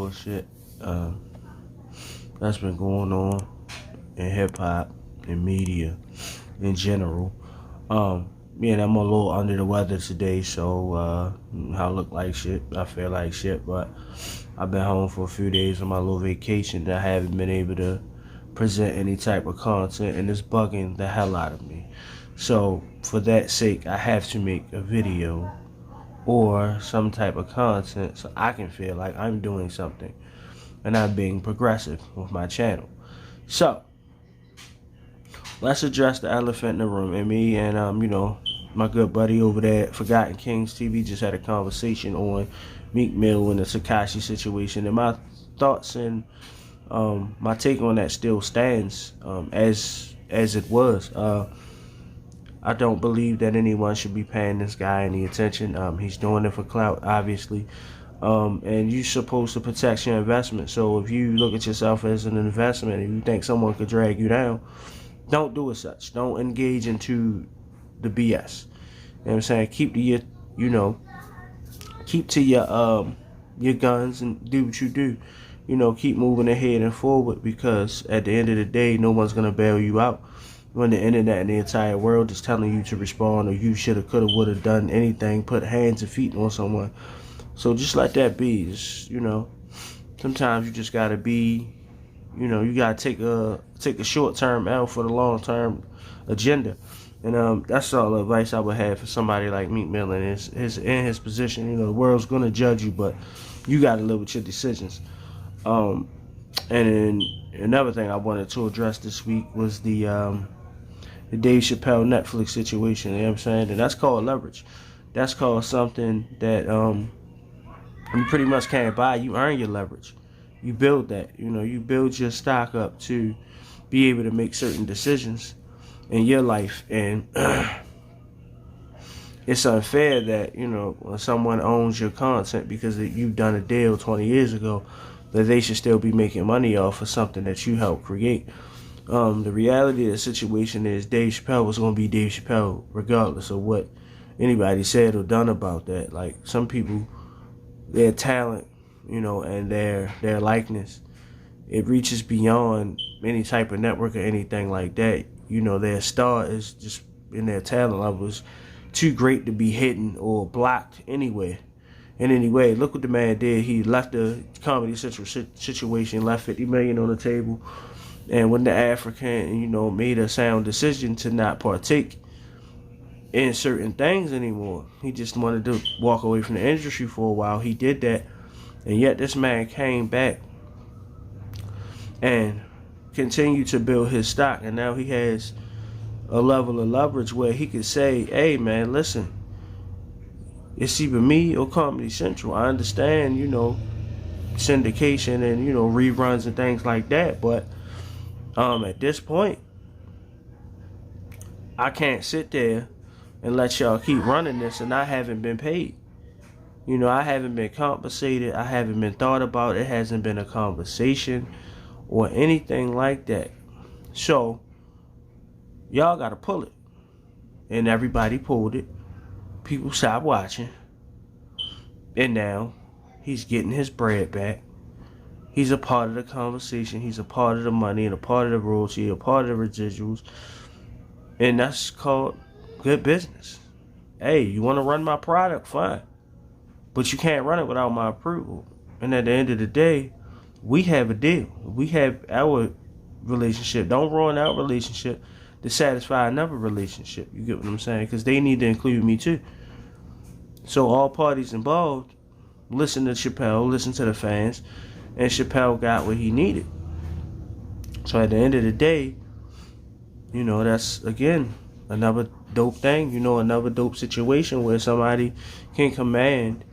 bullshit that's been going on in hip hop and media in general. Yeah, I'm a little under the weather today, so I look like shit. I feel like shit, but I've been home for a few days on my little vacation and I haven't been able to present any type of content, and it's bugging the hell out of me. So for that sake, I have to make a video or some type of content so I can feel like I'm doing something and I'm being progressive with my channel. So let's address the elephant in the room. And me and my good buddy over there at Forgotten Kings TV just had a conversation on Meek Mill and the Takashi situation, and my thoughts and my take on that still stands as it was. I don't believe that anyone should be paying this guy any attention. He's doing it for clout, obviously. And you're supposed to protect your investment. So if you look at yourself as an investment and you think someone could drag you down, don't do as such. Don't engage into the BS. You know what I'm saying? Keep to your guns and do what you do. Keep moving ahead and forward, because at the end of the day, no one's gonna bail you out when the internet and the entire world is telling you to respond, or you shoulda, coulda, woulda done anything, put hands and feet on someone. So just let that be. Just, sometimes you just gotta be, you gotta take a short-term L for the long-term agenda. And that's all the advice I would have for somebody like Meek Mill in his position. The world's gonna judge you, but you gotta live with your decisions. And then another thing I wanted to address this week was the Dave Chappelle Netflix situation. You know what I'm saying? And that's called leverage. That's called something that you pretty much can't buy. You earn your leverage. You build that. You build your stock up to be able to make certain decisions in your life. And it's unfair that, when someone owns your content because you've done a deal 20 years ago, that they should still be making money off of something that you helped create. The reality of the situation is Dave Chappelle was going to be Dave Chappelle regardless of what anybody said or done about that. Like, some people, their talent, and their likeness, it reaches beyond any type of network or anything like that. Their star is just, in their talent level, is too great to be hidden or blocked anywhere. And anyway, look what the man did. He left the Comedy Central situation, left $50 million on the table, and went to Africa and, made a sound decision to not partake in certain things anymore. He just wanted to walk away from the industry for a while. He did that, and yet this man came back and continued to build his stock, and now he has a level of leverage where he could say, hey man, listen, it's either me or Comedy Central. I understand, syndication and, reruns and things like that. But at this point, I can't sit there and let y'all keep running this and I haven't been paid. I haven't been compensated. I haven't been thought about. It hasn't been a conversation or anything like that. So y'all got to pull it. And everybody pulled it. People stopped watching, and now he's getting his bread back. He's a part of the conversation. He's a part of the money and a part of the royalty, a part of the residuals, and that's called good business. Hey, you want to run my product? Fine, but you can't run it without my approval. And at the end of the day, we have a deal. We have our relationship. Don't ruin our relationship to satisfy another relationship. You get what I'm saying? Because they need to include me too. So all parties involved listen to Chappelle, listen to the fans, and Chappelle got what he needed. So at the end of the day, that's, again, another dope thing, another dope situation where somebody can command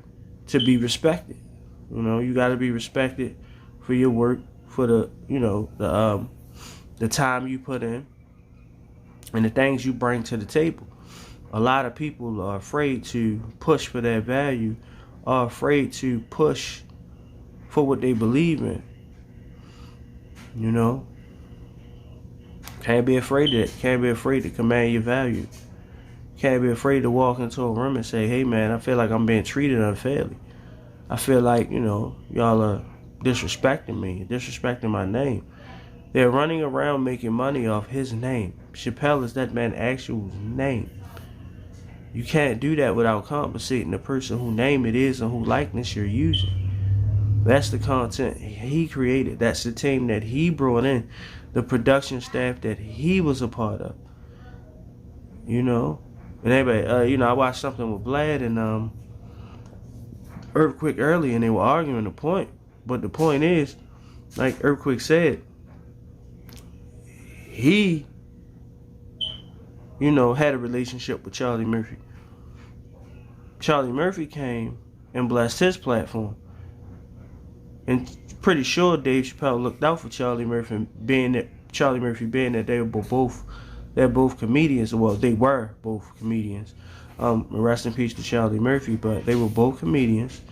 to be respected. You got to be respected for your work, for the time you put in, and the things you bring to the table. A lot of people are afraid to push for their value, are afraid to push for what they believe in. Can't be afraid of it. Can't be afraid to command your value. Can't be afraid to walk into a room and say, hey man, I feel like I'm being treated unfairly. I feel like, y'all are disrespecting me, disrespecting my name. They're running around making money off his name. Chappelle is that man's actual name. You can't do that without compensating the person whose name it is and whose likeness you're using. That's the content he created. That's the team that he brought in. The production staff that he was a part of. You know? And everybody, I watched something with Vlad and Earthquake earlier, and they were arguing the point. But the point is, like Earthquake said, he, had a relationship with Charlie Murphy. Charlie Murphy came and blessed his platform. And pretty sure Dave Chappelle looked out for Charlie Murphy, being that they're both comedians. Well, they were both comedians. Rest in peace to Charlie Murphy, but they were both comedians.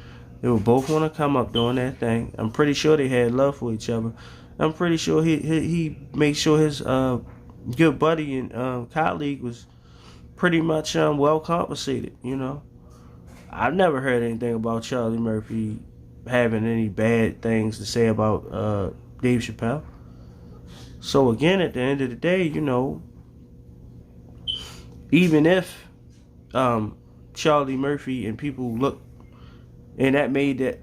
They would both want to come up doing that thing. I'm pretty sure they had love for each other. I'm pretty sure he made sure his good buddy and colleague was pretty much well compensated. I've never heard anything about Charlie Murphy having any bad things to say about Dave Chappelle. So again, at the end of the day, even if Charlie Murphy and people look, and that made the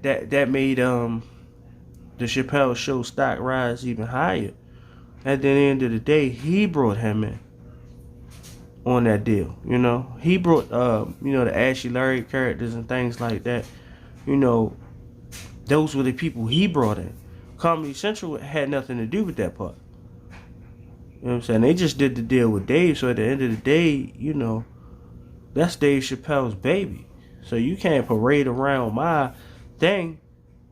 Chappelle Show stock rise even higher. At the end of the day, he brought him in on that deal. He brought the Ashley Larry characters and things like that. Those were the people he brought in. Comedy Central had nothing to do with that part. You know what I'm saying? They just did the deal with Dave. So at the end of the day, that's Dave Chappelle's baby. So you can't parade around my thing,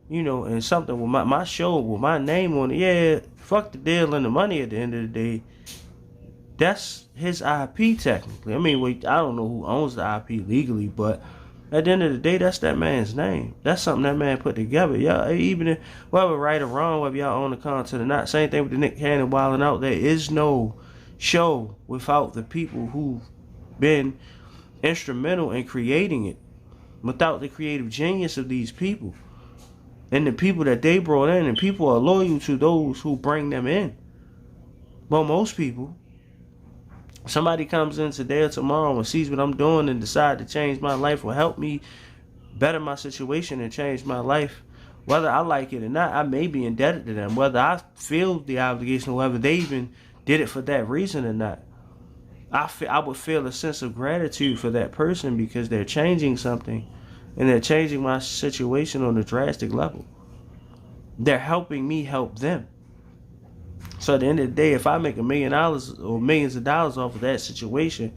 and something with my show with my name on it. Yeah, fuck the deal and the money at the end of the day. That's his IP technically. I mean, I don't know who owns the IP legally, but at the end of the day, that's that man's name. That's something that man put together. Y'all, even if, whether right or wrong, whether y'all own the content or not, same thing with the Nick Cannon Wildin' Out. There is no show without the people who've been instrumental in creating it. Without the creative genius of these people. And the people that they brought in, and people are loyal to those who bring them in. Well, most people, somebody comes in today or tomorrow and sees what I'm doing and decide to change my life or help me better my situation and change my life. Whether I like it or not, I may be indebted to them. Whether I feel the obligation or whether they even did it for that reason or not. I would feel a sense of gratitude for that person because they're changing something and they're changing my situation on a drastic level. They're helping me help them. So at the end of the day, if I make $1 million or millions of dollars off of that situation,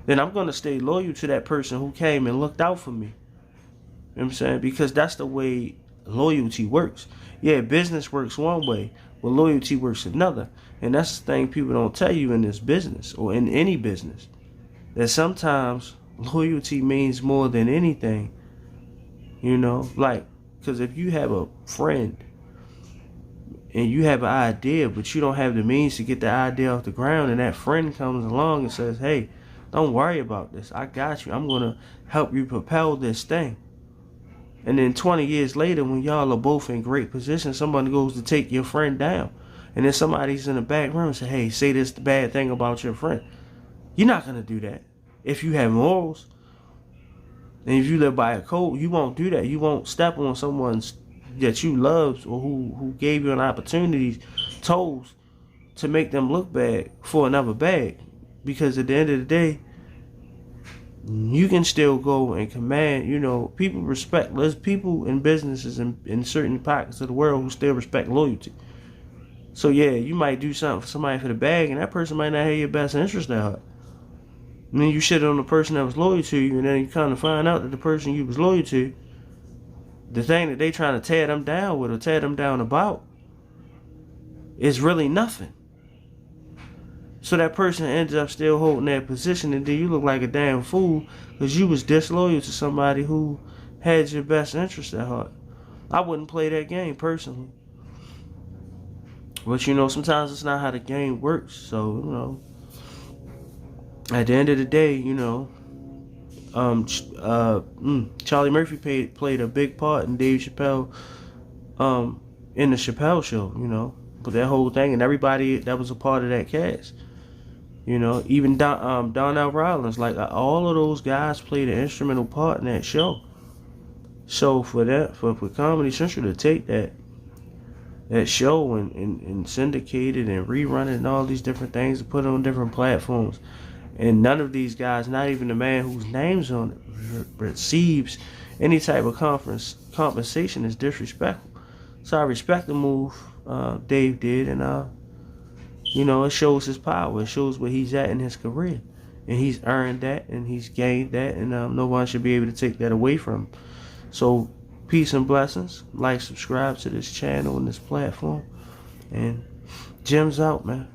then I'm going to stay loyal to that person who came and looked out for me. You know what I'm saying? Because that's the way loyalty works. Yeah, business works one way, but loyalty works another. And that's the thing people don't tell you in this business or in any business. That sometimes loyalty means more than anything. Because if you have a friend and you have an idea, but you don't have the means to get the idea off the ground, and that friend comes along and says, hey, don't worry about this. I got you. I'm going to help you propel this thing. And then 20 years later, when y'all are both in great position, somebody goes to take your friend down. And then somebody's in the back room and say, hey, say this bad thing about your friend. You're not going to do that. If you have morals, and if you live by a code, you won't do that. You won't step on someone's that you love or who gave you an opportunity, toes, to make them look bad for another bag. Because at the end of the day, you can still go and command, people respect. There's people in businesses in certain pockets of the world who still respect loyalty. So yeah, you might do something for somebody for the bag, and that person might not have your best interest at heart. And then you shit on the person that was loyal to you, and then you kind of find out that the person you was loyal to, the thing that they trying to tear them down with or tear them down about, is really nothing. So that person ends up still holding that position, and then you look like a damn fool because you was disloyal to somebody who had your best interest at heart. I wouldn't play that game personally. But sometimes it's not how the game works. So, at the end of the day, Charlie Murphy played a big part in Dave Chappelle in the Chappelle show, but that whole thing and everybody that was a part of that cast, even Donnell Rollins, like all of those guys played an instrumental part in that show. So for Comedy Central to take that show and syndicate it and rerun it and all these different things and put it on different platforms, and none of these guys, not even the man whose name's on it, receives any type of compensation, is disrespectful. So I respect the move Dave did, and it shows his power. It shows where he's at in his career, and he's earned that and he's gained that, and no one should be able to take that away from him. So peace and blessings. Like, subscribe to this channel and this platform, and Gemz out, man.